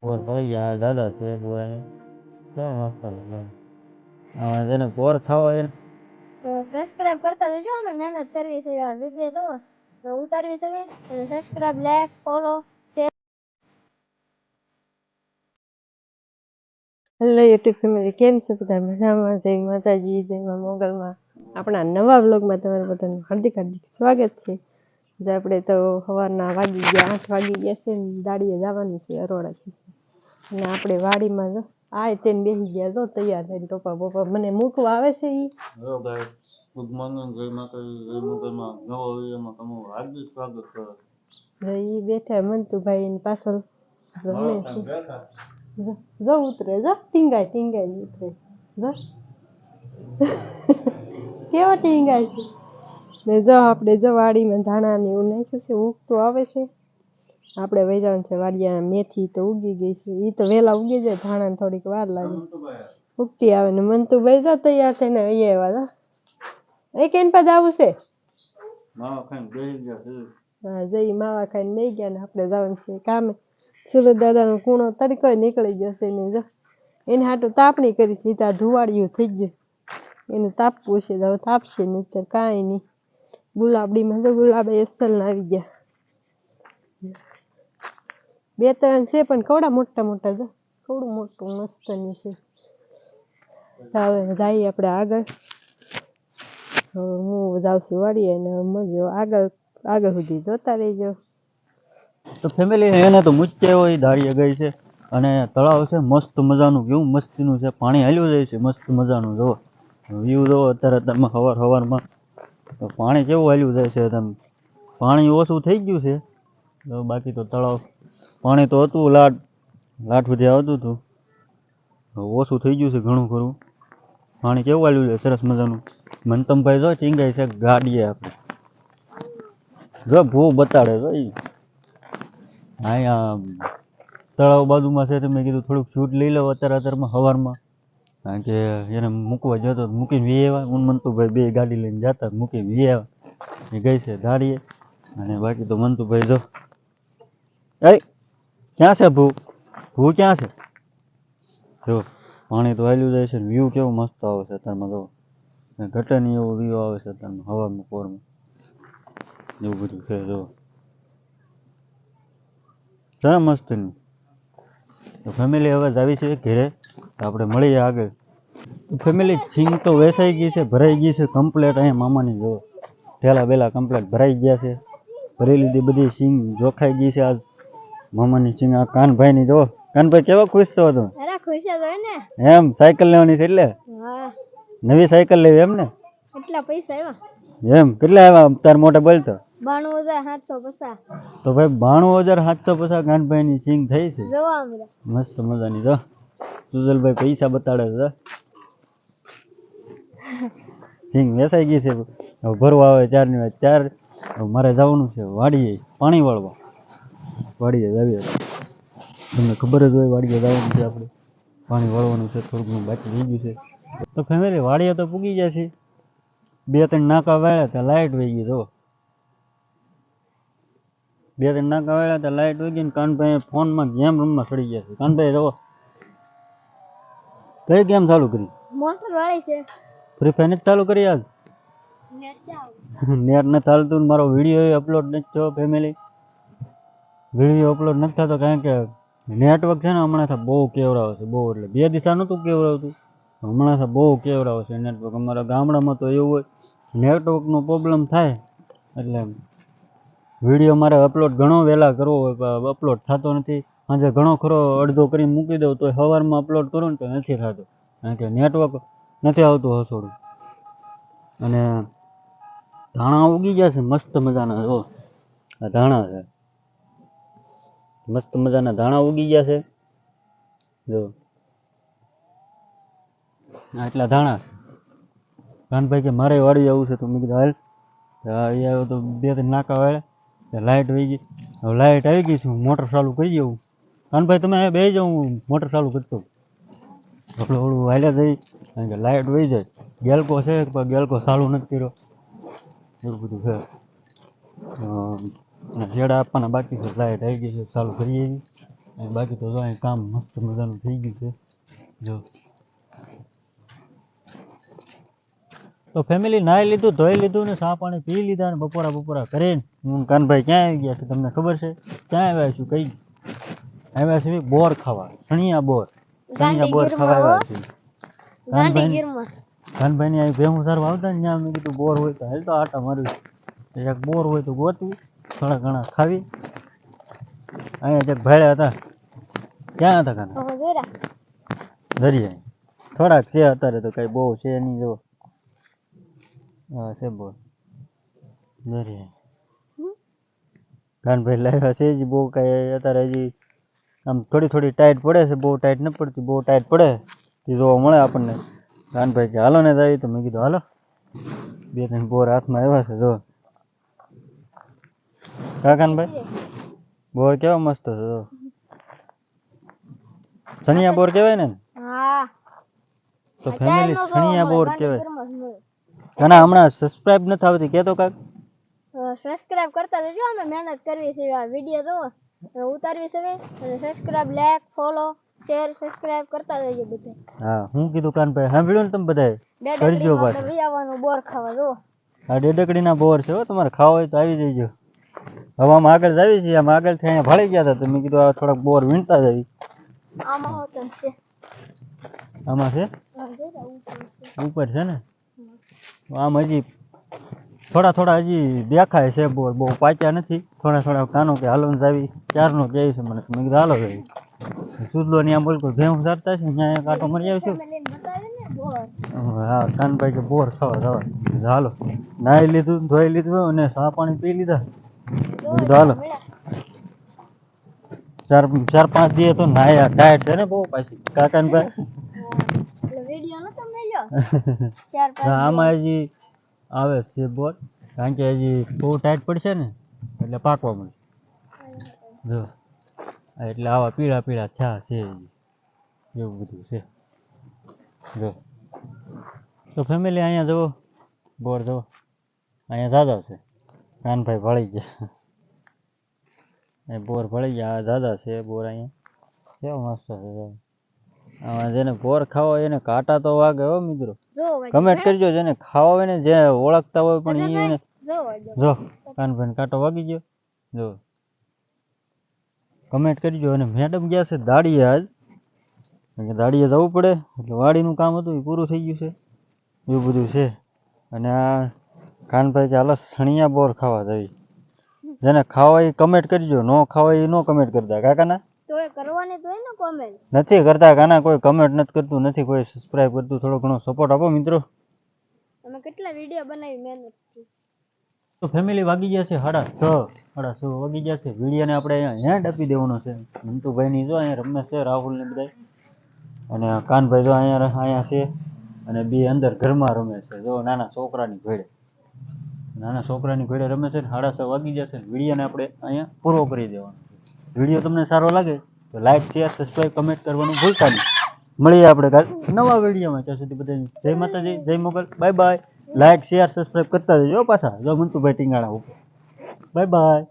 और भाई यार दादा से हुआ है क्या मस्त તેને કોર ખાવો એ સબસ્ક્રાઇબ કરતા જજો અમે મહેનત કરવી છે યાર વિડિયો તો ઉતારવી છે subscribe like follow hello YouTube family, કેમ છો બધા? મજામાં? જય માતાજી, જય મા મોગલમાં. આપણા નવા વ્લોગમાં તમારું બધાનું હાર્દિક હાર્દિક સ્વાગત છે. આજે આપણે તો સવારના વાગી ગયા 8 વાગી ગયા છે ને દાડીએ જવાનું છે અરોડાથી છે. અને આપણે વાડીમાં જો આ તેને બેસી ગયા જો તૈયાર થઈને ટોપા બોપા મને મૂકવા આવે છે ઈ. હેલો ગાઈસ, ગુડ મોર્નિંગ, જય માતાજી, જય મોગલમાં નવા વિડીયોમાં તમારું હાર્દિક સ્વાગત છે. ઈ બેઠા મંતુભાઈ ની પાછળ રમે છે. જો ઉતરે, જો ટીંગાય ટીંગાય ઉતરે, જો કેવો ટીંગાય છે. ને જો આપણે જો વાડીમાં ધાણા ને એવું નાખ્યું છે, ઉગતું આવે છે. આપણે વહી જવાનું છે વાડિયા. મેથી તો ઉગી ગઈ છે, ઈ તો વહેલા ઉગી જાય, ધાણા થોડીક વાર લાગે ઉગતી આવે. ને મંતુભાઈ જો તૈયાર થઈને અહીંયા આવ્યા. એ કેન પર આવું છે માવા ખાઈને બેસી ગયા છે. હા, જઈ માવા ખાઈને બેસી ગયા ને આપણે જવાનું છે કામે. સુરત દાદાનો કૂણો તડકો નીકળી જશે ને જો એને હાટું તાપણી કરી સીધા ધુવાડિયું થઈ ગયું. એને તાપવું છે તો તાપશે, નહીતર કાંઈ નહીં. ગુલાબડીમાં તો ગુલાબ અસલ આવી ગયા. 2-3 છે પણ કેવડા મોટા મોટા છે, કેવડું મોટું મસ્તની છે. હવે જઈએ આપણે આગળ. હું જાઉં છું વાડીએ અને મજો આગળ સુધી જોતા રહેજો. તો ફેમિલી એને તો મૂચ્ચે હોય દાડીએ ગઈ છે અને તળાવ છે મસ્ત મજાનું, કેવું મસ્તીનું છે, પાણી હાલ્યું જાય છે મસ્ત મજાનું. જો વ્યૂ જો અત્યારે તમે સવારમાં તો પાણી કેવું હાલ્યું જાય છે. તમે પાણી ઓછું થઈ ગયું છે, બાકી તો તળાવ પાણી તો હતું, લાટ સુધી આવતું હતું, ઓછું થઈ ગયું છે ઘણું ખરું. પાણી કેવું હાલ્યું છે સરસ મજાનું. મંતમભાઈ જો ચીંગાઈ છે ગાડીએ. આપણે જો ભૂ બતાડે જો અહીંયા તળાવ બાજુમાં છે. તમે કીધું થોડુંક શૂટ લઈ લો અત્યારમાં સવારમાં, કારણ કે એને મૂકવા જતો મૂકીને વી આવ્યા. હું મંતુભાઈ બે ગાડી લઈને જતા મૂકીને વી આવ્યા. એ ગઈ છે દાડીએ. અને બાકી તો મંતુભાઈ જો એ ક્યાં છે ભૂ ક્યાં છે? જો પાણી તો હાલ્યું જાય છે. વ્યૂ કેવો મસ્ત આવે છે અત્યારમાં. જો ઘટે નહીં એવો વ્યૂ આવે છે અત્યારમાં હવામાં પોરમાં, એવું બધું છે. જો ઘણા મસ્ત નહીં. તો ફેમિલી હવે આવી છે ઘરે, આપણે મળીએ આગળ. ફેમિલી સિંગ તો વેસાઈ ગઈ છે, ભરાઈ ગઈ છે કમ્પ્લેટ. અહીંયા મામાની જો ઠેલા બેલા કમ્પ્લેટ ભરાઈ ગયા છે, ભરી લીધી બધી સિંગ જોખાઈ ગઈ છે. આજ મામાની સિંગ. આ કાનભાઈની જો, કાનભાઈ કેવા ખુશ છો તમે? ખુશ ને એમ સાયકલ લેવાની છે એટલે નવી સાયકલ લેવી એમ ને? કેટલા પૈસા આવ્યા? એમ કેટલા આવ્યા તાર મોટા બોલતો? 92,750. તો ભાઈ 92,750 કાનભાઈ ની સિંગ થઈ છે મસ્ત મજાની. જો સુજલભાઈ પૈસા બતાડે છે. સિંગ વેસાઈ ગઈ છે. ભરવા આવે 4 ની વાત 4. મારે જવાનું છે વાડીએ પાણી વાળવા. વાડીએ જાવીએ, તમને ખબર જ હોય વાડીએ જવાનું છે આપણે, પાણી વાળવાનું છે. થોડુંક બાકી થઈ ગયું છે. તો ફેમિલી વાડીએ તો પૂગી ગયા છે. 2-3 નાકા વાળ્યા ત્યાં લાઈટ વહી ગઈ. જો 2-3 નાકા વાળ્યા ત્યાં લાઈટ વહી ગઈ ને કાનભાઈ ફોનમાં ગેમ રમવા ચડી ગયા છે. કાનભાઈ જો કઈ ગેમ ચાલુ કરી? મોટર વાળી છે. ફ્રી ફાયર જ ચાલુ કરી આજ? નેટ નથી ચાલતું. મારો વિડીયો અપલોડ નથી થયો ફેમિલી. વિડીયો અપલોડ નથી થતો કારણ કે નેટવર્ક છે ને હમણાં બહુ કેવડાવે છે, બહુ. એટલે 2 દિવસ નહોતું કેવડાવતું, હમણાં બહુ કેવડાવે છે નેટવર્ક. અમારા ગામડામાં તો એવું હોય, નેટવર્કનો પ્રોબ્લેમ થાય એટલે વિડીયો મારે અપલોડ ઘણો વહેલા કરવો હોય, અપલોડ થતો નથી. આજે ઘણો ખરો અડધો કરીને મૂકી દઉં તો સવારમાં અપલોડ કરું ને તો નથી થતો, કારણ કે નેટવર્ક નથી આવતું હસોડું. અને ધાણા ઉગી ગયા છે મસ્ત મજાના. જો આ ધાણા છે, મસ્ત મજાના ધાણા ઉગી ગયા છે. જો આટલા ધાણા. કાનભાઈ કે મારે વાડી આવું છે, તો મેં કીધું હાલ. અહીંયા આવ્યો તો 2-3 નાકા વાળે લાઇટ વહી ગઈ. હવે લાઇટ આવી ગઈ છે, હું મોટર ચાલુ કરી દઉં. કાનભાઈ તમે અહીંયા બેસી જાઉં, હું મોટર ચાલુ કરતો. આપણે ઓલું હાલ્યા જઈ, કારણ કે લાઇટ વહી જાય. ગેલકો છે પણ ગેલકો ચાલુ નથી કર્યો, એવું બધું છે. છેડા આપવાના બાકી છે. લાઇટ આવી ગઈ છે, ચાલુ કરીએ. અને બાકી તો જો અહીં કામ મસ્ત મજાનું થઈ ગયું છે જો. તો ફેમિલી નાહી લીધું, ધોઈ લીધું ને ચા પાણી પી લીધા ને બપોરા કરીને હું કાનભાઈ ક્યાં આવી ગયા છે તમને ખબર છે? ક્યાં આવ્યા છું? કઈ આવ્યા છે? બોર ખાવા, સણિયા બોર ખાવા આવ્યા છે. કાનભાઈ ની અહીં ભેહું સારવા આવતા ને ત્યાં મેં કીધું બોર હોય તો હાલ તો આટા મારવી, એક બોર હોય તો ગોતવી, થોડા ઘણા ખાવી. અહીંયા જક ભાડ્યા હતા, ક્યાં હતા કાના? દરિયા થોડાક છે અત્યારે તો કઈ બહુ છે નહીં. જો હા છે બોર દરિયા. કાનભાઈ લાવ્યા છે જ બહુ કઈ અત્યારે હજી આમ થોડી ટાઈટ પડે છે, બહુ ટાઈટ નથી પડતી. બહુ ટાઈટ પડે તે જોવા મળે આપણને. કાનભાઈ કે હાલો ને જાય, તો મેં કીધું હાલો. 2-3 બોર હાથમાં આવ્યા છે જો. કાનભાઈ બોર કેવા મસ્ત છે જો. સણિયા બોર કહેવાય ને? તો ફેમિલી સણિયા બોર કહેવાય. કાના હમણાં સબસ્ક્રાઇબ નથી આવતી, કેતો કાક સબસ્ક્રાઇબ કરતા રહેજો. અમે મહેનત કરવી છે, આ વિડિયો જો ઉતારવી છે, અને subscribe, like, follow, share, subscribe કરતા રહેજો બધા. હા હું કીધું કાનભાઈ સાંભળ્યું ને તમે બધાએ? કરજો પાછું. વિયાવાનું બોર ખાવા જો. આ ડેડકડીના બોર છે હો, તમારે ખાવા હોય તો આવી જજો. હવે આમ આગળ જાવી છીએ, આમ આગળથી અહીંયા ભાળી ગયા હતા તો મેં કીધું આ થોડાક બોર વીણતા જવી. આમાં હોતો છે, આમાં છે ઉપર છે ને. આમ હજી થોડા હજી દેખાય છે બોર, બહુ પાક્યા નથી. થોડા કાનો કે હાલો ને જાવી, ક્યારનો કહે છે મને. મેં કીધું હાલો જાવી. સુદલો ને આમ બોલ ભેહું સારતા છે ત્યાં એક આટો મરી આવીશું. હા કાનભાઈ કે બોર ખાવા જવા. હાલો નાહી લીધું, ધોઈ લીધું અને ચા પાણી પી લીધા. હાલો 4-5 દિવસ તો નાયા. ડાયટ છે ને બહુ પાછી કાનભાઈ. આમાં હજી આવે છે બોર, કારણ કે હજી બહુ ટાઈટ પડશે ને એટલે પાકવા મળે જો. એટલે આવા પીળા થયા છે એવું બધું છે જો. તો ફેમિલી અહીંયા જુઓ બોર જુઓ, અહીંયા દાદા છે. કાનભાઈ ભળી ગયા, બોર ભળી ગયા. દાદા છે બોર અહીંયા કેવો મસ્ત છે. આમાં જેને બોર ખાવો એને કાંટા તો વાગે હો મિત્રો. કમેન્ટ કરજો જેને ખાવા હોય ને, જે ઓળખતા હોય પણ એને જો. કાનભાઈ કાંટો વાગી ગયો જો, કમેન્ટ કરજો. અને મેડમ ગયા છે દાડીએ આજ, દાડીએ જવું પડે એટલે વાડીનું કામ હતું એ પૂરું થઈ ગયું છે એવું બધું છે. અને આ કાનભાઈ કે હાલો સણિયા બોર ખાવા જવી. જેને ખાવા એ કમેન્ટ કરજો, ન ખાવા એ નો કમેન્ટ કરતા. કાકાના તો એ કરવાની તો હોય ને કોમેન્ટ. નથી કરતા કાના, કોઈ કમેન્ટ નથી કરતું, નથી કોઈ સબસ્ક્રાઇબ કરતું. થોડો ઘણો સપોર્ટ આપો મિત્રો. અમે કેટલા વિડિયો બનાવી મહેનત. તો ફેમિલી વાગી ગયા છે 6:30 વાગી ગયા છે. વિડીયોને આપણે અહીંયા હેન્ડ આપી દેવાનો છે. મંતુભાઈની જો અહીંયા રમે છે, રાહુલ ને બધા. અને કાનભાઈ જો અહીંયા છે. અને બે અંદર ઘરમાં રમે છે જો, નાના છોકરાની ઘોડે રમે છે. 6:30 વાગી જશે. વિડીયોને આપણે અહીંયા પૂરો કરી દેવાનો છે. વિડીયો તમને સારો લાગે તો લાઈક, શેર, સબસ્ક્રાઇબ, કમેન્ટ કરવાનું ભૂલતા નહીં. મળીએ આપણે કાલ નવા વિડીયોમાં. ત્યાં સુધી બધા જય માતાજી, જય Mogal, bye bye. Like, share, subscribe કરતા જજો પાછા. જો મંતુભાઈ ટીંગાણા ઉપર. Bye by.